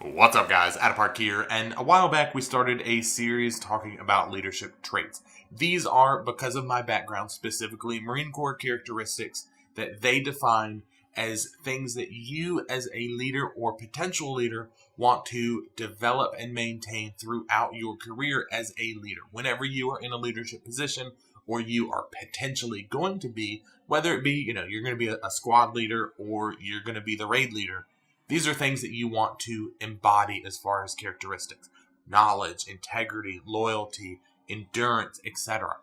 What's up, guys? Adapark here, and a while back we started a series talking about leadership traits. These are, because of my background, specifically Marine Corps characteristics that they define as things that you as a leader or potential leader want to develop and maintain throughout your career as a leader. Whenever you are in a leadership position or you are potentially going to be, whether it be, you're going to be a squad leader or you're going to be the raid leader, these are things that you want to embody as far as characteristics: knowledge, integrity, loyalty, endurance, etc.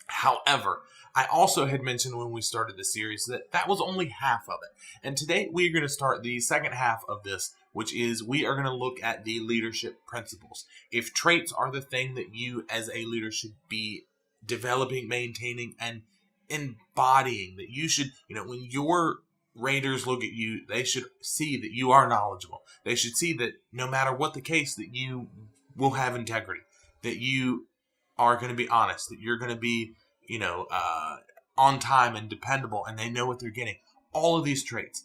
However, I also had mentioned when we started the series that was only half of it. And today we're going to start the second half of this, which is we are going to look at the leadership principles. If traits are the thing that you as a leader should be developing, maintaining, and embodying, that you should, when your Raiders look at you, they should see that you are knowledgeable. They should see that no matter what the case, that you will have integrity, that you are going to be honest, that you're going to be, on time and dependable, and they know what they're getting. All of these traits.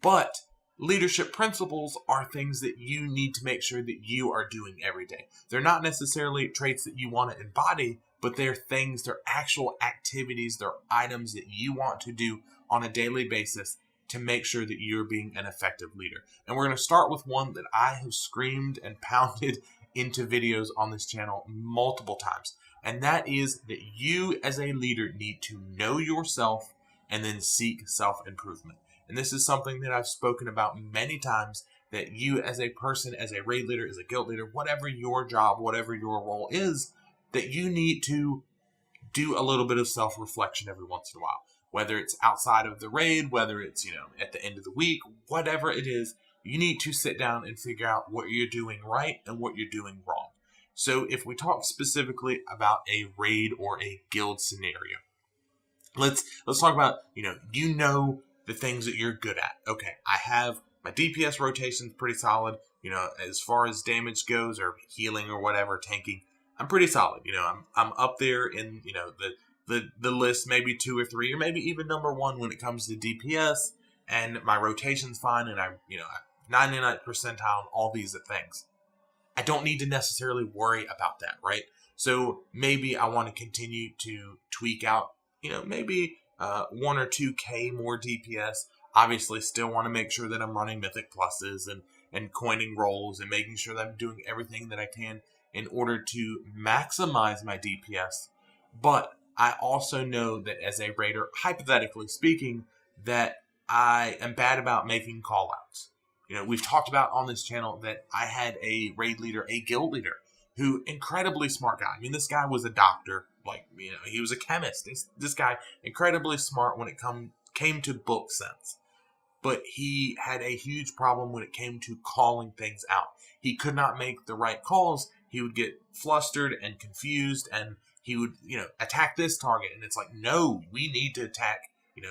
But leadership principles are things that you need to make sure that you are doing every day. They're not necessarily traits that you want to embody, but they're things, they're actual activities, they're items that you want to do on a daily basis to make sure that you're being an effective leader. And we're going to start with one that I have screamed and pounded into videos on this channel multiple times. And that is that you as a leader need to know yourself and then seek self-improvement. And this is something that I've spoken about many times, that you as a person, as a raid leader, as a guild leader, whatever your job, whatever your role is, that you need to do a little bit of self-reflection every once in a while. Whether it's outside of the raid, whether it's, at the end of the week, whatever it is, you need to sit down and figure out what you're doing right and what you're doing wrong. So if we talk specifically about a raid or a guild scenario, let's talk about, the things that you're good at. Okay, I have my DPS rotations pretty solid. As far as damage goes, or healing or whatever, tanking, I'm pretty solid. I'm up there in, the list, maybe 2 or 3, or maybe even number 1 when it comes to DPS, and my rotation's fine, and I'm, 99th percentile on all these things. I don't need to necessarily worry about that, right? So maybe I want to continue to tweak out, maybe 1 or 2K more DPS. Obviously, still want to make sure that I'm running Mythic Pluses and coining roles and making sure that I'm doing everything that I can in order to maximize my DPS. But I also know that as a raider, hypothetically speaking, that I am bad about making callouts. We've talked about on this channel that I had a raid leader, a guild leader, who incredibly smart guy. I mean, this guy was a doctor, he was a chemist. This guy, incredibly smart when it came to book sense. But he had a huge problem when it came to calling things out. He could not make the right calls. He would get flustered and confused, and he would, attack this target. And it's like, no, we need to attack,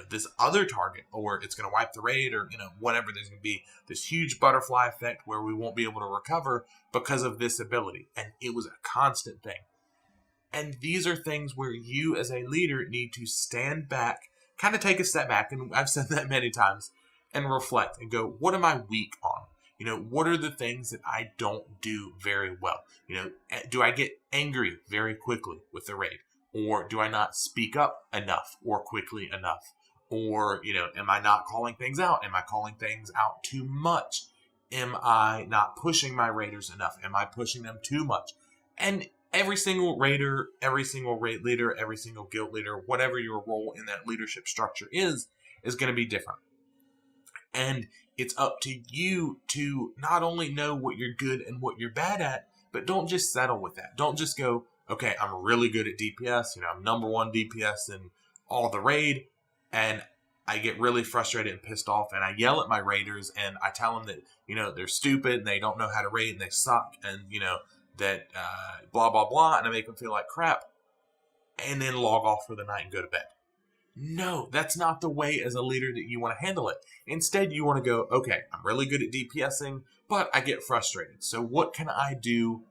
this other target, or it's going to wipe the raid, or, whatever. There's going to be this huge butterfly effect where we won't be able to recover because of this ability. And it was a constant thing. And these are things where you as a leader need to stand back, kind of take a step back, and I've said that many times, and reflect and go, what am I weak on? What are the things that I don't do very well? Do I get angry very quickly with the raid? Or do I not speak up enough or quickly enough? Or, am I not calling things out? Am I calling things out too much? Am I not pushing my raiders enough? Am I pushing them too much? And every single raider, every single raid leader, every single guild leader, whatever your role in that leadership structure is going to be different. And it's up to you to not only know what you're good and what you're bad at, but don't just settle with that. Don't just go, okay, I'm really good at DPS. I'm number 1 DPS in all the raid. And I get really frustrated and pissed off. And I yell at my raiders and I tell them that, they're stupid and they don't know how to raid and they suck. And, that blah, blah, blah. And I make them feel like crap. And then log off for the night and go to bed. No, that's not the way as a leader that you want to handle it. Instead, you want to go, okay, I'm really good at DPSing, but I get frustrated. So what can I do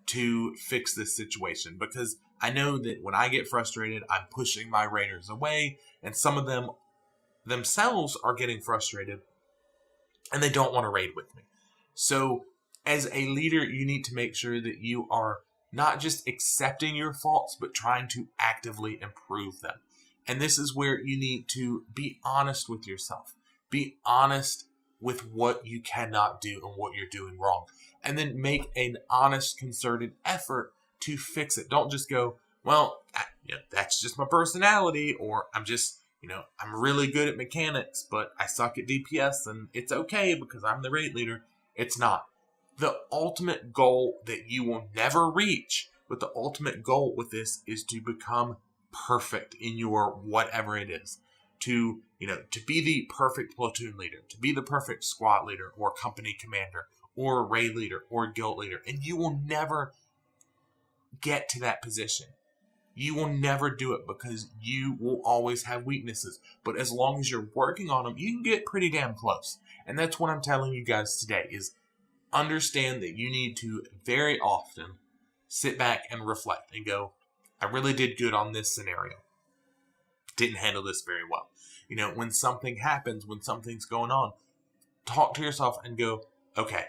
to fix this situation? Because I know that when I get frustrated, I'm pushing my raiders away, and some of them themselves are getting frustrated, and they don't want to raid with me. So as a leader, you need to make sure that you are not just accepting your faults, but trying to actively improve them. And this is where you need to be honest with yourself. Be honest with what you cannot do and what you're doing wrong. And then make an honest, concerted effort to fix it. Don't just go, well, that's just my personality, or I'm really good at mechanics, but I suck at DPS, and it's okay because I'm the raid leader. It's not. The ultimate goal that you will never reach, but the ultimate goal with this is to become perfect in your whatever it is. To be the perfect platoon leader, to be the perfect squad leader or company commander or raid leader or guild leader. And you will never get to that position. You will never do it because you will always have weaknesses. But as long as you're working on them, you can get pretty damn close. And that's what I'm telling you guys today is understand that you need to very often sit back and reflect and go, I really did good on this scenario. Didn't handle this very well. When something happens, when something's going on, talk to yourself and go, okay,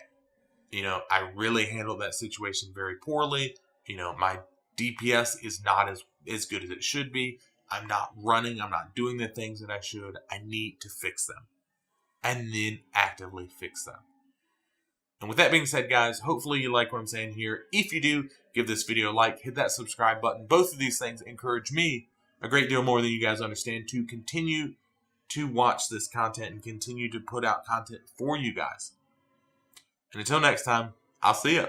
I really handled that situation very poorly. My DPS is not as good as it should be. I'm not running. I'm not doing the things that I should. I need to fix them. And then actively fix them. And with that being said, guys, hopefully you like what I'm saying here. If you do, give this video a like, hit that subscribe button. Both of these things encourage me a great deal more than you guys understand to continue to watch this content and continue to put out content for you guys. And until next time, I'll see ya.